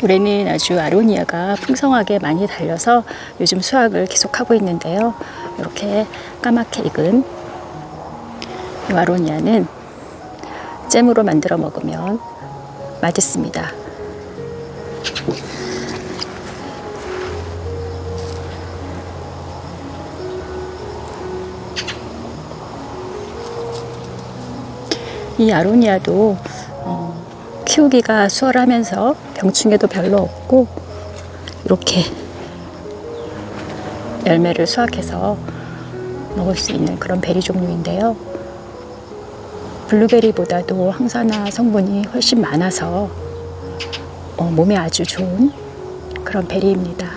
올해는 아주 아로니아가 풍성하게 많이 달려서 요즘 수확을 계속하고 있는데요. 이렇게 까맣게 익은 이 아로니아는 잼으로 만들어 먹으면 맛있습니다. 이 아로니아도 키우기가 수월하면서 병충해도 별로 없고 이렇게 열매를 수확해서 먹을 수 있는 그런 베리 종류인데요. 블루베리보다도 항산화 성분이 훨씬 많아서 몸에 아주 좋은 그런 베리입니다.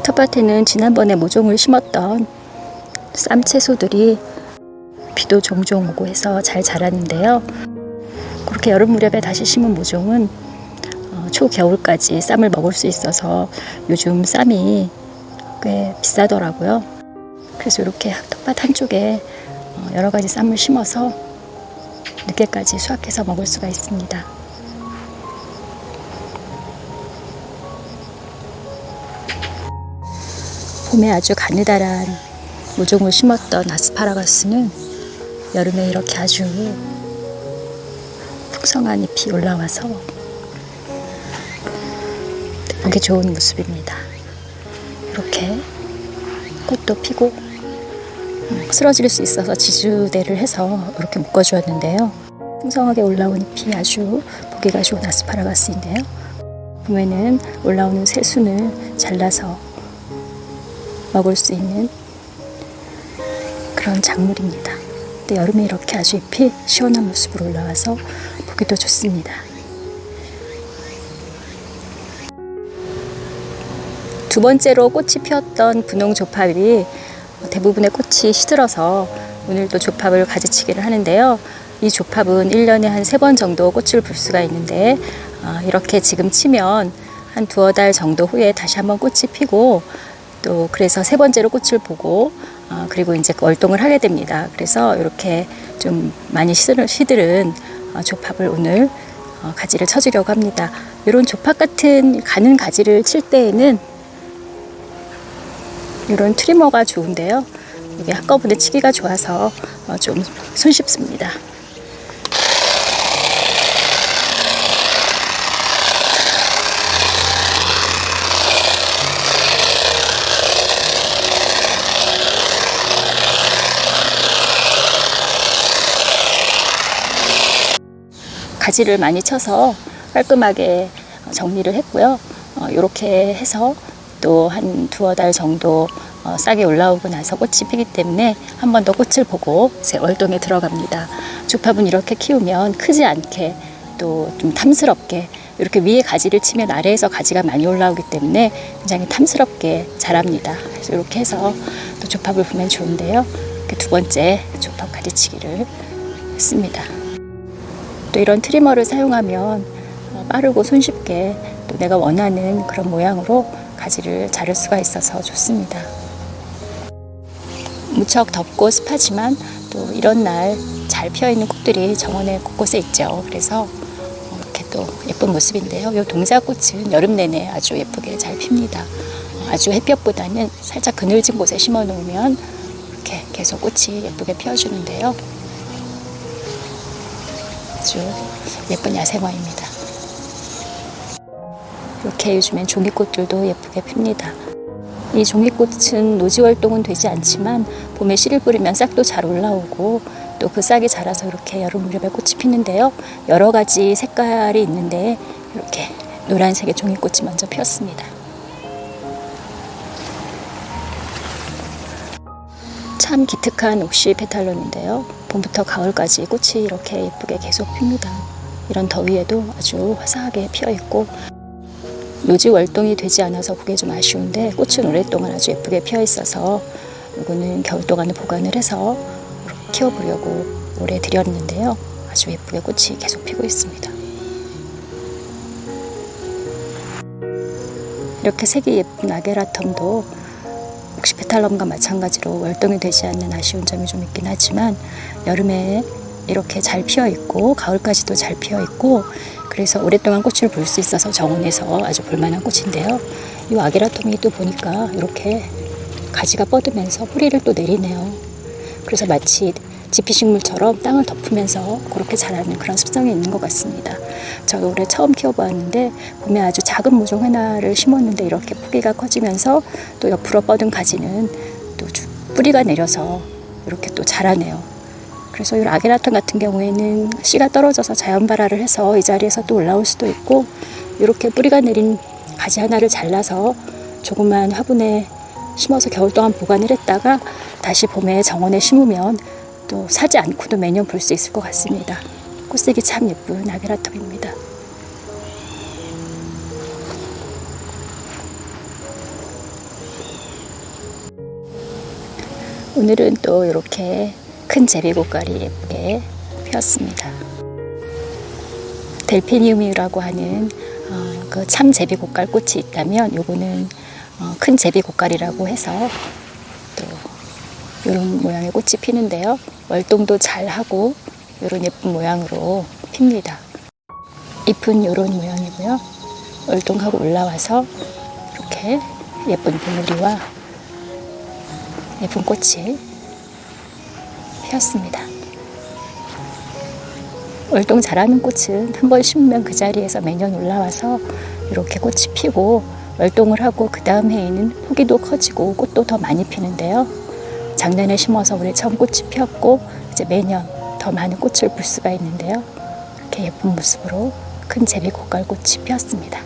텃밭에는 지난번에 모종을 심었던 쌈채소들이 비도 종종 오고 해서 잘 자랐는데요. 그렇게 여름 무렵에 다시 심은 모종은 초겨울까지 쌈을 먹을 수 있어서 요즘 쌈이 꽤 비싸더라고요. 그래서 이렇게 텃밭 한쪽에 여러 가지 쌈을 심어서 늦게까지 수확해서 먹을 수가 있습니다. 봄에 아주 가느다란 모종을 심었던 아스파라거스는 여름에 이렇게 아주 풍성한 잎이 올라와서 보기 좋은 모습입니다. 이렇게 꽃도 피고 쓰러질 수 있어서 지주대를 해서 이렇게 묶어주었는데요. 풍성하게 올라온 잎이 아주 보기가 좋은 아스파라거스인데요. 봄에는 올라오는 새순을 잘라서 먹을 수 있는 그런 작물입니다. 근데 여름에 이렇게 아주 잎이 시원한 모습으로 올라와서 보기도 좋습니다. 두 번째로 꽃이 피었던 분홍 조팝이 대부분의 꽃이 시들어서 오늘 또 조팝을 가지치기를 하는데요. 이 조팝은 1년에 한 3번 정도 꽃을 불 수가 있는데 이렇게 지금 치면 한 2-달 정도 후에 다시 한번 꽃이 피고 또 그래서 3번째로 꽃을 보고 그리고 이제 월동을 하게 됩니다. 그래서 이렇게 좀 많이 시들은 조팝을 오늘 가지를 쳐주려고 합니다. 이런 조팝 같은 가는 가지를 칠 때에는 이런 트리머가 좋은데요. 이게 한꺼번에 치기가 좋아서 좀 손쉽습니다. 가지를 많이 쳐서 깔끔하게 정리를 했고요. 이렇게 해서 또 한 2-달 정도 싹이 올라오고 나서 꽃이 피기 때문에 한 번 더 꽃을 보고 제 월동에 들어갑니다. 조팝은 이렇게 키우면 크지 않게 또 좀 탐스럽게 이렇게 위에 가지를 치면 아래에서 가지가 많이 올라오기 때문에 굉장히 탐스럽게 자랍니다. 그래서 이렇게 해서 또 조팝을 보면 좋은데요. 이렇게 2번째 조팝 가지치기를 했습니다. 또 이런 트리머를 사용하면 빠르고 손쉽게 또 내가 원하는 그런 모양으로 가지를 자를 수가 있어서 좋습니다. 무척 덥고 습하지만 또 이런 날 잘 피어있는 꽃들이 정원에 곳곳에 있죠. 그래서 이렇게 또 예쁜 모습인데요. 이 동자꽃은 여름 내내 아주 예쁘게 잘 핍니다. 아주 햇볕보다는 살짝 그늘진 곳에 심어 놓으면 이렇게 계속 꽃이 예쁘게 피어주는데요. 아주 예쁜 야생화입니다. 이렇게 요즘엔 종이꽃들도 예쁘게 핍니다. 이 종이꽃은 노지 활동은 되지 않지만 봄에 씨를 뿌리면 싹도 잘 올라오고 또 그 싹이 자라서 이렇게 여름 무렵에 꽃이 피는데요. 여러 가지 색깔이 있는데 이렇게 노란색의 종이꽃이 먼저 피었습니다. 참 기특한 옥시 페탈론인데요. 봄부터 가을까지 꽃이 이렇게 예쁘게 계속 핍니다. 이런 더위에도 아주 화사하게 피어 있고 노지 월동이 되지 않아서 그게 좀 아쉬운데 꽃은 오랫동안 아주 예쁘게 피어 있어서 이거는 겨울 동안에 보관을 해서 키워보려고 올해 들였는데요. 아주 예쁘게 꽃이 계속 피고 있습니다. 이렇게 색이 예쁜 아게라텀도 옥시페탈럼과 마찬가지로 월동이 되지 않는 아쉬운 점이 좀 있긴 하지만 여름에 이렇게 잘 피어 있고 가을까지도 잘 피어 있고 그래서 오랫동안 꽃을 볼 수 있어서 정원에서 아주 볼만한 꽃인데요. 이 아게라토미 또 보니까 이렇게 가지가 뻗으면서 뿌리를 또 내리네요. 그래서 마치 지피식물처럼 땅을 덮으면서 그렇게 자라는 그런 습성이 있는 것 같습니다. 저도 올해 처음 키워보았는데 봄에 아주 작은 모종 하나를 심었는데 이렇게 뿌리가 커지면서 또 옆으로 뻗은 가지는 또 뿌리가 내려서 이렇게 또 자라네요. 그래서 이 아게라톤 같은 경우에는 씨가 떨어져서 자연 발화를 해서 이 자리에서 또 올라올 수도 있고 이렇게 뿌리가 내린 가지 하나를 잘라서 조그만 화분에 심어서 겨울 동안 보관을 했다가 다시 봄에 정원에 심으면 또 사지 않고도 매년 볼 수 있을 것 같습니다. 꽃색이 참 예쁜 아게라톱입니다. 오늘은 또 이렇게 큰 제비고깔이 예쁘게 피었습니다. 델피니움이라고 하는 그 참 제비고깔 꽃이 있다면 요거는 큰 제비고깔이라고 해서 또 이런 모양의 꽃이 피는데요. 월동도 잘 하고 이런 예쁜 모양으로 핍니다. 잎은 이런 모양이고요. 월동하고 올라와서 이렇게 예쁜 봉우리와 예쁜 꽃이 피었습니다. 월동 잘하는 꽃은 한번 심으면 그 자리에서 매년 올라와서 이렇게 꽃이 피고 월동을 하고 그 다음 해에는 포기도 커지고 꽃도 더 많이 피는데요. 작년에 심어서 올해 처음 꽃이 피었고 이제 매년 더 많은 꽃을 볼 수가 있는데요. 이렇게 예쁜 모습으로 큰 제비고깔꽃이 피었습니다.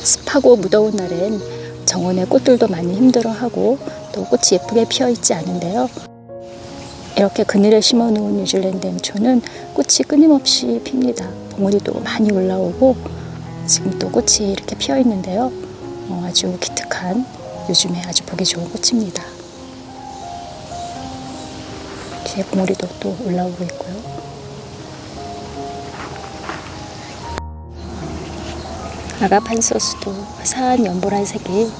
습하고 무더운 날엔 정원의 꽃들도 많이 힘들어하고 또 꽃이 예쁘게 피어있지 않은데요. 이렇게 그늘에 심어놓은 뉴질랜드 엠초는 꽃이 끊임없이 핍니다. 봉우리도 많이 올라오고 지금 또 꽃이 이렇게 피어있는데요. 아주 기특한 요즘에 아주 보기 좋은 꽃입니다. 뒤에 봉우리도 또 올라오고 있고요. 아가판소스도 화사한 연보라색이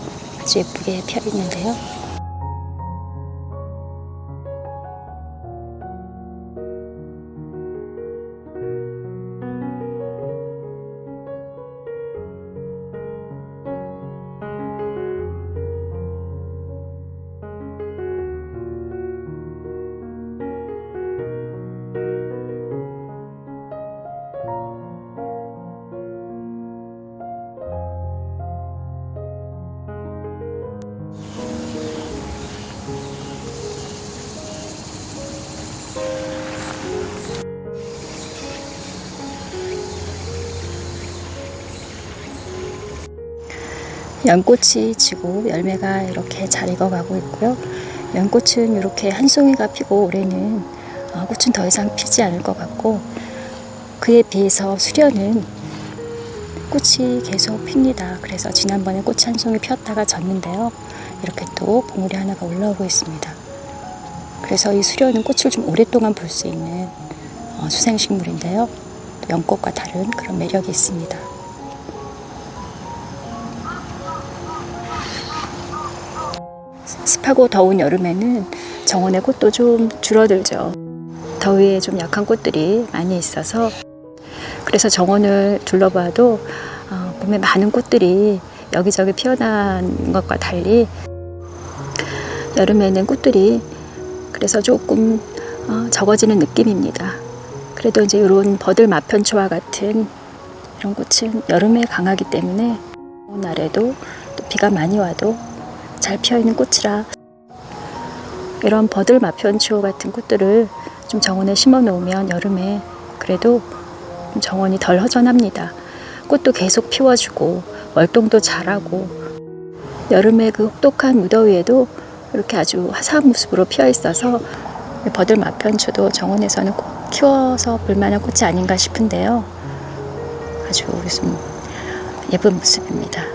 아주 예쁘게 피어있는데요. 연꽃이 지고 열매가 이렇게 잘 익어가고 있고요. 연꽃은 이렇게 한 송이가 피고 올해는 꽃은 더 이상 피지 않을 것 같고 그에 비해서 수련은 꽃이 계속 핍니다. 그래서 지난번에 꽃이 한 송이 피었다가 졌는데요. 이렇게 또 봉우리 하나가 올라오고 있습니다. 그래서 이 수련은 꽃을 좀 오랫동안 볼 수 있는 수생식물인데요. 연꽃과 다른 그런 매력이 있습니다. 습하고 더운 여름에는 정원의 꽃도 좀 줄어들죠. 더위에 좀 약한 꽃들이 많이 있어서 그래서 정원을 둘러봐도 봄에 많은 꽃들이 여기저기 피어난 것과 달리 여름에는 꽃들이 그래서 조금 적어지는 느낌입니다. 그래도 이제 이런 버들 마편초와 같은 이런 꽃은 여름에 강하기 때문에 날에도 또 비가 많이 와도 잘 피어있는 꽃이라 이런 버들 마편초 같은 꽃들을 좀 정원에 심어 놓으면 여름에 그래도 정원이 덜 허전합니다. 꽃도 계속 피워주고 월동도 잘하고 여름에 그 혹독한 무더위에도 이렇게 아주 화사한 모습으로 피어 있어서 버들 마편초도 정원에서는 꼭 키워서 볼만한 꽃이 아닌가 싶은데요. 아주 요즘 예쁜 모습입니다.